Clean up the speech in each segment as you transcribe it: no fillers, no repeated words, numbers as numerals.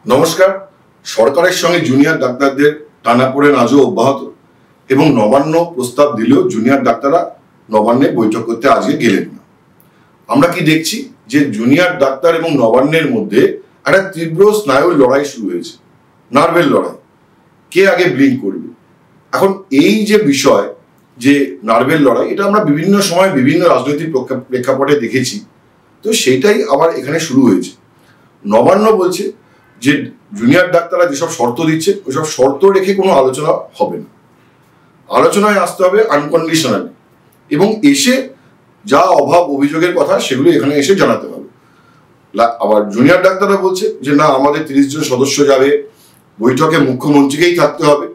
নমস্কার। সরকারের সঙ্গে জুনিয়র ডাক্তারদের টানাপোড়েন আজও অব্যাহত এবং নবান্ন প্রস্তাব দিলেও জুনিয়র ডাক্তাররা নবান্নে বৈঠক করতে আজকে গেলেন না। আমরা কি দেখছি যে জুনিয়র ডাক্তার এবং নবান্নের মধ্যে একটা তীব্র স্নায়ুর লড়াই শুরু হয়েছে, নার্ভের লড়াই, কে আগে ব্লিঙ্ক করবে। এখন এই যে বিষয়, যে নার্ভের লড়াই, এটা আমরা বিভিন্ন সময় বিভিন্ন রাজনৈতিক প্রেক্ষাপটে দেখেছি। তো সেইটাই আবার এখানে শুরু হয়েছে। নবান্ন বলছে যে জুনিয়র ডাক্তাররা যেসব শর্ত দিচ্ছে ওইসব শর্ত রেখে কোনো আলোচনা হবে না, আলোচনায় আসতে হবে আনকন্ডিশনালি, এবং এসে যা অভাব অভিযোগের কথা সেগুলো এখানে এসে জানাতে হবে। আবার জুনিয়র ডাক্তাররা বলছে যে না, আমাদের 30 জন সদস্য যাবে, বৈঠকে মুখ্যমন্ত্রীকেই থাকতে হবে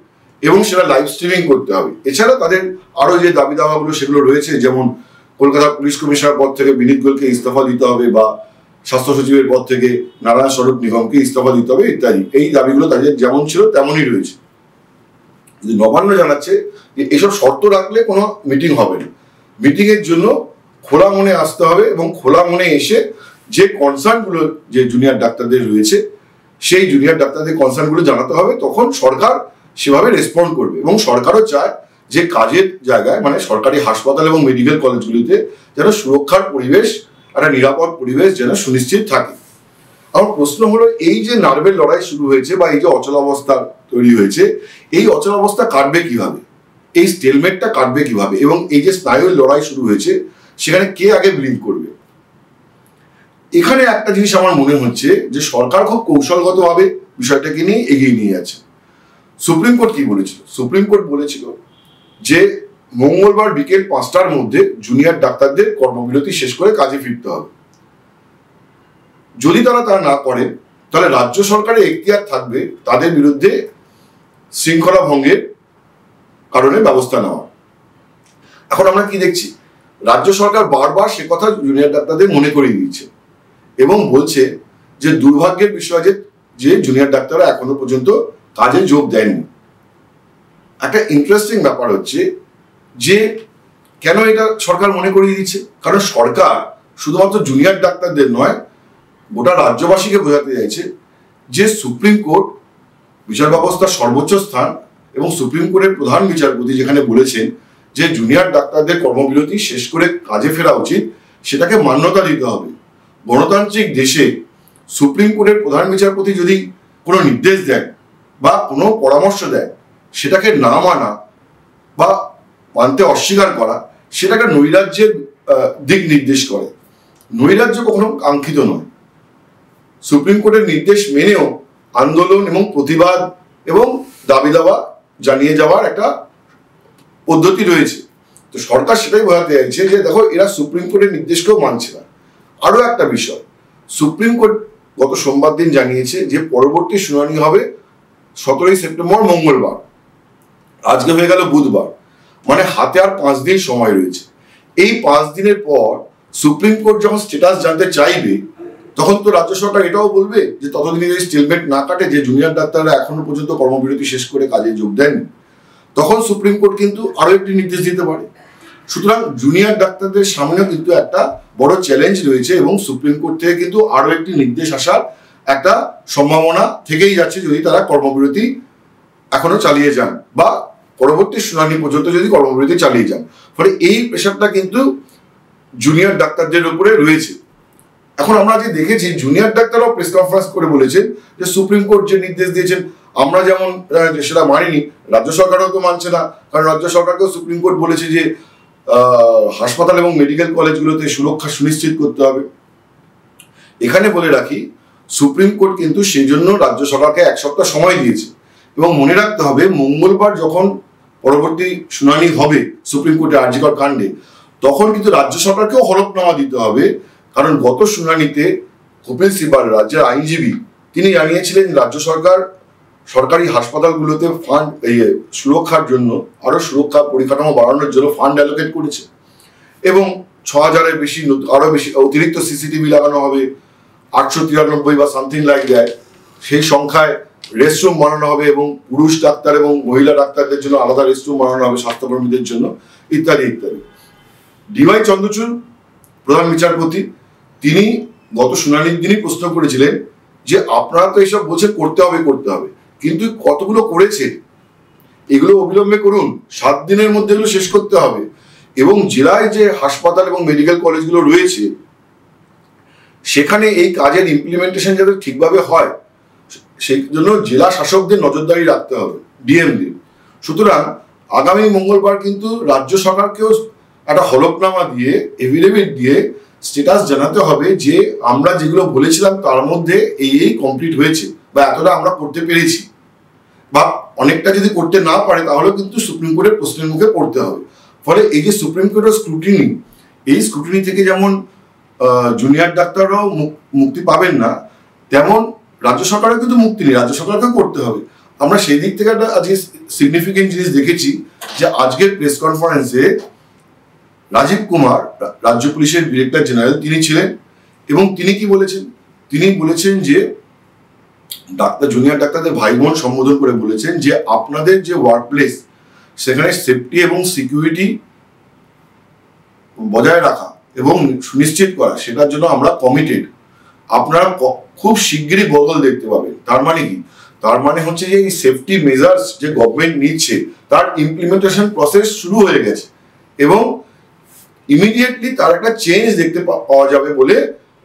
এবং সেটা লাইভ স্ট্রিমিং করতে হবে। এছাড়া তাদের আরো যে দাবি দাওয়াগুলো সেগুলো রয়েছে, যেমন কলকাতা পুলিশ কমিশনার পদ থেকে বিনীত গোয়েলকে ইস্তফা দিতে হবে, বা স্বাস্থ্য সচিবের পদ থেকে নারায়ণ স্বরূপ নিগমকে ইস্তফা দিতে হবে ইত্যাদি। এই দাবিগুলো তাদের যেমন ছিল তেমনই রয়েছে। নবান্ন জানাচ্ছে যে এসব শর্ত রাখলে কোনো মিটিং হবে না, মিটিং এর জন্য খোলা মনে আসতে হবে এবং খোলা মনে এসে যে কনসার্নগুলো যে জুনিয়র ডাক্তারদের রয়েছে সেই জুনিয়র ডাক্তারদের কনসার্নগুলো জানাতে হবে। তখন সরকার সেভাবে রেসপন্ড করবে এবং সরকারও চায় যে কাজের জায়গায়, মানে সরকারি হাসপাতাল এবং মেডিকেল কলেজগুলিতে যেন সুরক্ষার পরিবেশ, একটা নিরাপদ পরিবেশ যেন সুনিশ্চিত থাকে। আমার প্রশ্ন হলো, এই যে নার্ভের লড়াই শুরু হয়েছে বা এই যে অচলাবস্থা তৈরি হয়েছে, এই অচলাবস্থা কাটবে কিভাবে, এই স্টেলমেটটা কাটবে কিভাবে, এবং এই যে স্নায়ুর লড়াই শুরু হয়েছে সেখানে কে আগে ব্লিঙ্ক করবে। এখানে একটা জিনিস আমার মনে হচ্ছে যে সরকার খুব কৌশলগতভাবে বিষয়টাকে নিয়ে এগিয়ে নিয়ে যাচ্ছে। সুপ্রিম কোর্ট কি বলেছিল? সুপ্রিম কোর্ট বলেছিল যে মঙ্গলবার বিকেল 5টার মধ্যে জুনিয়র ডাক্তারদের কর্মবিরতি শেষ করে কাজে ফিরতে হবে। যদি তারা তা না করে তাহলে রাজ্য সরকারের এখতিয়ার থাকবে তাদের বিরুদ্ধে শৃঙ্খলা ভঙ্গের কারণে ব্যবস্থা নেওয়া। এখন আমরা কি দেখছি, রাজ্য সরকার বারবার সে কথা জুনিয়র ডাক্তারদের মনে করিয়ে দিচ্ছে এবং বলছে যে দুর্ভাগ্যের বিষয় যে জুনিয়র ডাক্তাররা এখনো পর্যন্ত কাজে যোগ দেননি। একটা ইন্টারেস্টিং ব্যাপার হচ্ছে যে কেন এটা সরকার মনে করিয়ে দিচ্ছে, কারণ সরকার শুধুমাত্র জুনিয়র ডাক্তারদের নয়, গোটা রাজ্যবাসীকে বোঝাতে চাইছে যে সুপ্রিম কোর্ট বিচার ব্যবস্থার সর্বোচ্চ স্থান এবং সুপ্রিম কোর্টের প্রধান বিচারপতি যেখানে বলেছেন যে জুনিয়র ডাক্তারদের কর্মবিরতি শেষ করে কাজে ফেরা উচিত, সেটাকে মান্যতা দিতে হবে। গণতান্ত্রিক দেশে সুপ্রিম কোর্টের প্রধান বিচারপতি যদি কোনো নির্দেশ দেন বা কোনো পরামর্শ দেন, সেটাকে না মানা বা মানতে অস্বীকার করা, সেটাকে নৈরাজ্যের দিক নির্দেশ করে। নৈরাজ্য কখনো কাঙ্ক্ষিত নয়। সুপ্রিম কোর্টের নির্দেশ মেনেও আন্দোলন এবং প্রতিবাদ এবং দাবি দাওয়া জানিয়ে যাওয়ার একটা পদ্ধতি রয়েছে। তো সরকার সেটাই বোঝাতে চাইছে যে দেখো, এরা সুপ্রিম কোর্টের নির্দেশকেও মানছে না। আরো একটা বিষয়, সুপ্রিম কোর্ট গত সোমবার দিন জানিয়েছে যে পরবর্তী শুনানি হবে 17 সেপ্টেম্বর মঙ্গলবার, আজকে হয়ে গেল বুধবার, মানে হাতে আর 5 দিন সময় রয়েছে। এই 5 দিনের পর সুপ্রিম কোর্ট যখন স্ট্যাটাস জানতে চাইবে, তখন তো রাজ্য সরকার এটাও বলবে যে ততদিনে যদি স্টেলমেট না কাটে যে জুনিয়র ডাক্তাররা এখনো পর্যন্ত কর্মবিরতি শেষ করে কাজে যোগ দেননি, তখন সুপ্রিম কোর্ট কিন্তু আরো একটি নির্দেশ দিতে পারে। সুতরাং জুনিয়র ডাক্তারদের সামনেও কিন্তু একটা বড় চ্যালেঞ্জ রয়েছে এবং সুপ্রিম কোর্ট থেকে কিন্তু আরো একটি নির্দেশ আসার একটা সম্ভাবনা থেকেই যাচ্ছে যদি তারা কর্মবিরতি এখনো চালিয়ে যান বা পরবর্তী শুনানি পর্যন্ত যদি কর্মবিরতি চালিয়ে যান। ফলে এই প্রেশারটা কিন্তু জুনিয়র ডাক্তারদের উপরে রয়েছে। এখন আমরা যে দেখেছি, জুনিয়র ডাক্তাররাও প্রেস কনফারেন্স করে বলেছেন যে সুপ্রিম কোর্ট যে নির্দেশ দিয়েছেন আমরা যেমন সেটা মানিনি, রাজ্য সরকারও তো মানছে না, কারণ রাজ্য সরকারকেও সুপ্রিম কোর্ট বলেছে যে হাসপাতাল এবং মেডিকেল কলেজগুলোতে সুরক্ষা সুনিশ্চিত করতে হবে। এখানে বলে রাখি, সুপ্রিম কোর্ট কিন্তু সেই জন্য রাজ্য সরকারকে 1 সপ্তাহ সময় দিয়েছে এবং মনে রাখতে হবে মঙ্গলবার যখন পরবর্তী শুনানি হবে সুপ্রিম কোর্টে আরজিকর কাণ্ডে, তখন কিন্তু রাজ্য সরকারকেও হলফনামা দিতে হবে। কারণ গত শুনানিতে কপিল সিবাল, রাজ্যের আইনজীবী, তিনি জানিয়েছিলেন রাজ্য সরকার সরকারি হাসপাতালগুলোতে ফান্ড সুরক্ষার জন্য, আরো সুরক্ষা পরিকাঠামো বাড়ানোর জন্য ফান্ড অ্যালোকেট করেছে এবং 6000-এর বেশি আরো বেশি অতিরিক্ত সিসিটিভি লাগানো হবে, 893 বা সামথিং লাইক দ্যাট। সেই সংখ্যায় রেস্টরুম বানানো হবে এবং পুরুষ ডাক্তার এবং মহিলা ডাক্তারদের জন্য আলাদা রেস্টরুম বানানো হবে স্বাস্থ্যকর্মীদের জন্য, ইত্যাদি ইত্যাদি। ডিওয়াই চন্দ্রচূড় প্রধান বিচারপতি, তিনি গত শুনানির দিনই প্রশ্ন করেছিলেন যে আপনারা তো এইসব বলছে করতে হবে, কিন্তু কতগুলো করেছে এগুলো অবিলম্বে করুন, 7 দিনের মধ্যে এগুলো শেষ করতে হবে। এবং জেলায় যে হাসপাতাল এবং মেডিকেল কলেজগুলো রয়েছে সেখানে এই কাজের ইমপ্লিমেন্টেশন যাতে ঠিকভাবে হয় সেই জন্য জেলা শাসকদের নজরদারি রাখতে হবে, ডিএমদের। সুতরাং আগামী মঙ্গলবার কিন্তু রাজ্য সরকারকেও একটা হলফনামা দিয়ে, এফিডেভিট দিয়ে স্ট্যাটাস জানাতে হবে যে আমরা যেগুলো বলেছিলাম তার মধ্যে এই কমপ্লিট হয়েছে বা এতটা আমরা করতে পেরেছি, বা অনেকটা যদি করতে না পারে তাহলে কিন্তু সুপ্রিম কোর্টের প্রশ্নের মুখে পড়তে হবে। ফলে এই যে সুপ্রিম কোর্টের স্ক্রুটিনি, এই স্ক্রুটিনি থেকে যেমন জুনিয়র ডাক্তাররাও মুক্তি পাবেন না, তেমন রাজ্য সরকারের কিন্তু মুক্তি নেই, রাজ্য সরকারকেও করতে হবে। আমরা সেই দিক থেকে একটা আজকে সিগনিফিকেন্ট জিনিস দেখেছি যে আজকের প্রেস কনফারেন্সে রাজীব কুমার, রাজ্য পুলিশের ডিরেক্টর জেনারেল, তিনি ছিলেন এবং তিনি কি বলেছেন, তিনি বলেছেন যে জুনিয়র ডাক্তারদের ভাই বোন সম্বোধন করে বলেছেন যে আপনাদের যে ওয়ার্ক প্লেস সেখানে সেফটি এবং সিকিউরিটি বজায় রাখা এবং সুনিশ্চিত করা, সেটার জন্য আমরা কমিটেড। আপনারা খুব শিগগিরই বদল দেখতে পাবেন। তার মানে কি? তার মানে হচ্ছে যে এই সেফটি মেজার্স যে গভর্নমেন্ট নিচ্ছে তার ইমপ্লিমেন্টেশন প্রসেস শুরু হয়ে গেছে এবং ইমিডিয়েটলি তার একটা চেঞ্জ দেখতে পাওয়া যাবে বলে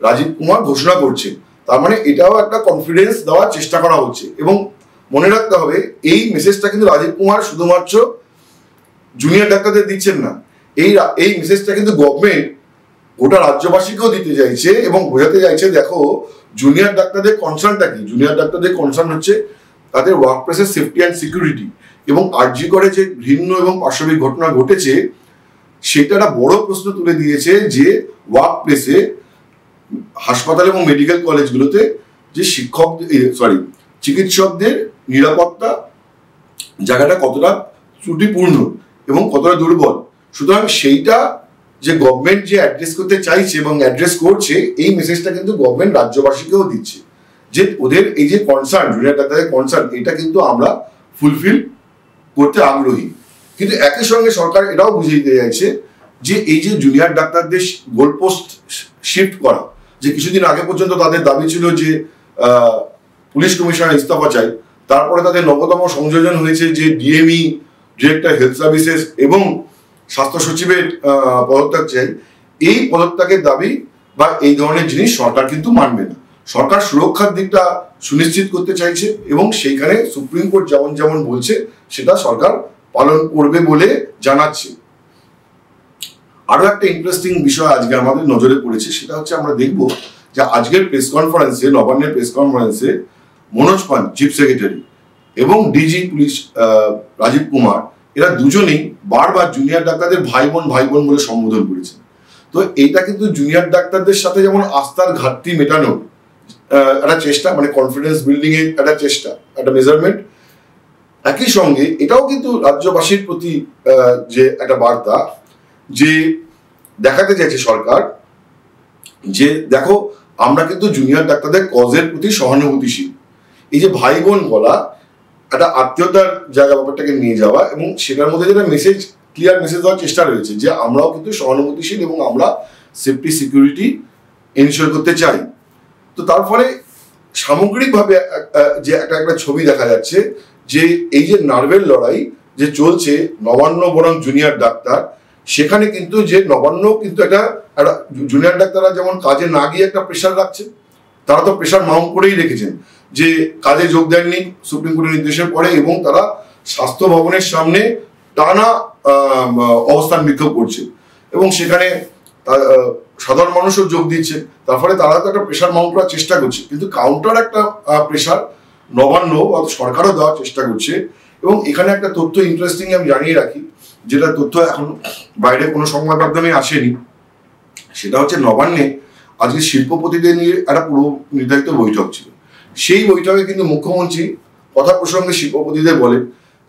রাজীব কুমার ঘোষণা করছেন। তার মানে এটাও একটা কনফিডেন্স দেওয়ার চেষ্টা করা হচ্ছে। এবং মনে রাখতে হবে এই মেসেজটা কিন্তু রাজীব কুমার শুধুমাত্র জুনিয়র ডাক্তারদের দিচ্ছেন না, এই মেসেজটা কিন্তু গভর্নমেন্ট গোটা রাজ্যবাসীকেও দিতে চাইছে এবং বোঝাতে চাইছে দেখো জুনিয়র ডাক্তারদের কনসার্নটা কি। জুনিয়র ডাক্তারদের কনসার্ন হচ্ছে তাদের ওয়ার্ক প্লেসের সেফটি অ্যান্ড সিকিউরিটি। এবং আরজি করে যে ঘৃণ্য এবং পাশবিক ঘটনা ঘটেছে সেটা একটা বড় প্রশ্ন তুলে দিয়েছে যে ওয়ার্ক প্লেসে হাসপাতাল এবং মেডিকেল কলেজগুলোতে যে চিকিৎসকদের নিরাপত্তা জায়গাটা কতটা ত্রুটিপূর্ণ এবং কতটা দুর্বল। সুতরাং সেইটা যে গভর্নমেন্ট যে অ্যাড্রেস করতে চাইছে এবং অ্যাড্রেস করছে, এই মেসেজটা কিন্তু গভর্নমেন্ট রাজ্যবাসীকেও দিচ্ছে যে ওদের এই যে কনসার্ন, জুনিয়র ডাক্তারদের কনসার্ন, এটা কিন্তু আমরা ফুলফিল করতে আগ্রহী। কিন্তু একই সঙ্গে সরকার এটাও বুঝিয়ে দিতে চাইছে যে এই যে জুনিয়র ডাক্তারদের গোলপোস্ট শিফট করা, যে কিছুদিন আগে পর্যন্ত তাদের দাবি ছিল যে পুলিশ কমিশনার ইস্তফা চাই, তারপরে তাদের নবতম সংযোজন হয়েছে যে ডিএমই, ডিরেক্টর হেলথ সার্ভিসেস এবং স্বাস্থ্য সচিবের পদত্যাগ চাই। এই পদত্যাগের দাবি বা এই ধরনের জিনিস সরকার কিন্তু মানবে না। সরকার সুরক্ষার দিকটা সুনিশ্চিত করতে চাইছে এবং সেইখানে সুপ্রিম কোর্ট যেমন যেমন বলছে সেটা সরকার পালন করবে বলে জানাচ্ছে। আরো একটা ইন্টারেস্টিং বিষয় আজকে আমাদের নজরে পড়েছে, সেটা হচ্ছে আমরা দেখব যে আজকের প্রেস কনফারেন্সে, নবান্নের প্রেস কনফারেন্সে মনোজ পান, চিফ সেক্রেটারি, এবং ডিজি পুলিশ রাজীব কুমার, এরা দুজনেই বারবার জুনিয়র ডাক্তারদের ভাই বোন বলে সম্বোধন করেছেন। তো এইটা কিন্তু জুনিয়র ডাক্তারদের সাথে যেমন আস্থার ঘাটতি মেটানোর একটা চেষ্টা, মানে কনফিডেন্স বিল্ডিং এর একটা চেষ্টা, একটা মেজারমেন্ট। একই সঙ্গে এটাও কিন্তু রাজ্যবাসীর প্রতি যে একটা বার্তা যে দেখাতে চাইছে সরকার যে দেখো আমরা কিন্তু জুনিয়র ডাক্তারদের কজের প্রতি সহানুভূতিশীল। এই যে ভাই বোন বলা, একটা আত্মীয়তার জায়গা ব্যাপারটাকে নিয়ে যাওয়া এবং সেটার মধ্যে যেটা মেসেজ, ক্লিয়ার মেসেজ দেওয়ার চেষ্টা রয়েছে যে আমরাও কিন্তু সহানুভূতিশীল এবং আমরা সেফটি সিকিউরিটি এনশিওর করতে চাই। তো তার ফলে সামগ্রিকভাবে যে একটা ছবি দেখা যাচ্ছে যে এই যে নার্ভের লড়াই যে চলছে নবান্ন বনাম জুনিয়র ডাক্তার, সেখানে কিন্তু যে নবান্ন কিন্তু একটা জুনিয়র ডাক্তাররা যেমন কাজে না গিয়ে একটা প্রেশার রাখছে, তারা তো প্রেশার মাউন্ট করেই রেখেছেন যে কাজে যোগ দেননি সুপ্রিম কোর্টের নির্দেশের পরে, এবং তারা স্বাস্থ্য ভবনের সামনে টানা অবস্থান বিক্ষোভ করছে এবং সেখানে সাধারণ মানুষও যোগ দিচ্ছে। তার ফলে তারা তো একটা প্রেশার মাউন্ট করার চেষ্টা করছে, কিন্তু কাউন্টার একটা প্রেশার নবান্ন বা সরকারও দেওয়ার চেষ্টা করছে। এবং এখানে একটা তথ্য ইন্টারেস্টিং আমি জানিয়ে রাখি, যেটা তথ্য এখন বাইরে কোনো সংবাদ মাধ্যমে আসেনি, সেটা হচ্ছে নবান্নে আজকে শিল্পপতিদের নিয়ে একটা পূর্ব নির্ধারিত বৈঠক ছিল। সেই বৈঠকে কিন্তু মুখ্যমন্ত্রী কথা প্রসঙ্গে শিল্পপতিদের বলেন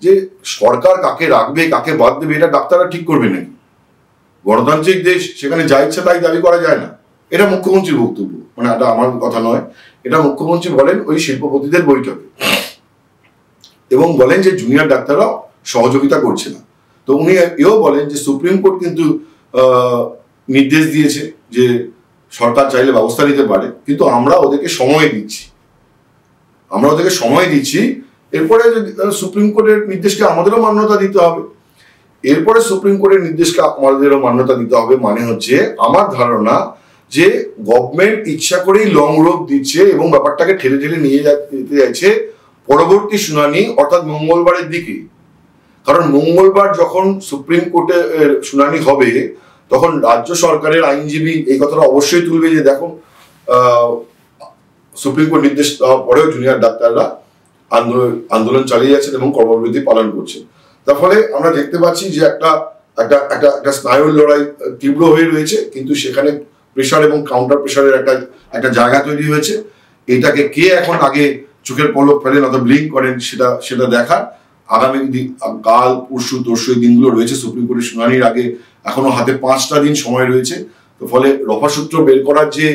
যে সরকার কাকে রাখবে কাকে বাদ দেবে এটা ডাক্তাররা ঠিক করবে নাকি, গণতান্ত্রিক দেশ, সেখানে যা ইচ্ছা তাই দাবি করা যায় না। এটা মুখ্যমন্ত্রীর বক্তব্য, মানে এটা আমার কথা নয়, এটা মুখ্যমন্ত্রী বলেন ওই শিল্পপতিদের বৈঠকে, এবং বলেন যে জুনিয়র ডাক্তাররা সহযোগিতা করছে না। তো উনি এও বলেন যে সুপ্রিম কোর্ট কিন্তু নির্দেশ দিয়েছে যে সরকার চাইলে ব্যবস্থা নিতে পারে, কিন্তু আমরা ওদেরকে সময় দিচ্ছি, আমরা ওদেরকে সময় দিচ্ছি, এরপরে সুপ্রিম কোর্টের নির্দেশকে আমাদেরও মান্যতা দিতে হবে। এরপরে সুপ্রিম কোর্টের নির্দেশকে আমাদেরও মান্যতা দিতে হবে, মানে হচ্ছে আমার ধারণা যে গভর্নমেন্ট ইচ্ছা করেই লং রোপ দিচ্ছে এবং ব্যাপারটাকে ঠেলে ঠেলে নিয়ে যেতে যাচ্ছে পরবর্তী শুনানি অর্থাৎ মঙ্গলবারের দিকে। কারণ মঙ্গলবার যখন সুপ্রিম কোর্টে শুনানি হবে তখন রাজ্য সরকারের আইনজীবী এই কথাটা অবশ্যই তুলবে যে দেখো সুপ্রিম কোর্ট নির্দেশ দেওয়ার পরেও জুনিয়র ডাক্তাররা আন্দোলন চালিয়ে যাচ্ছেন এবং কর্মবিরতি পালন করছেন। তার ফলে আমরা দেখতে পাচ্ছি যে একটা একটা একটা একটা স্নায়ুর লড়াই তীব্র হয়ে রয়েছে, কিন্তু সেখানে প্রেশার এবং কাউন্টার প্রেশারের একটা জায়গা তৈরি হয়েছে। এটাকে কে এখন আগে চোখের পলক ফেলেন অথবা ব্লিঙ্ক করেন সেটা দেখার আগামী কাল পরশু তরশু দিনগুলো রয়েছে সুপ্রিম কোর্টের শুনানির আগে, এখনো হাতে 5টা দিন সময় রয়েছে। তো ফলে রফাসূত্র বের করার যে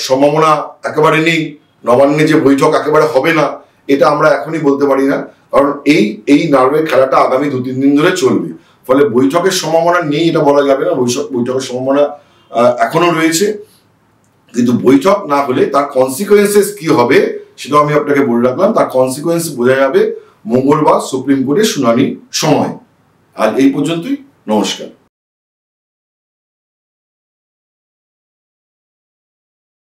সম্ভাবনা একেবারে নেই, নবান্নে যে বৈঠক একেবারে হবে না এটা আমরা এখনই বলতে পারি না, কারণ এই নার্ভের খেলাটা আগামী 2-3 দিন ধরে চলবে। ফলে বৈঠকের সম্ভাবনা নেই এটা বলা যাবে না, বৈঠকের সম্ভাবনা এখনো রয়েছে, কিন্তু বৈঠক না হলে তার কনসিকুয়েন্সেস কি হবে সেটাও আমি আপনাকে বলে রাখলাম। তার কনসিকুয়েন্স বোঝা যাবে মঙ্গলবার সুপ্রিম কোর্টের শুনানির সময়। আজ এই পর্যন্তই, নমস্কার।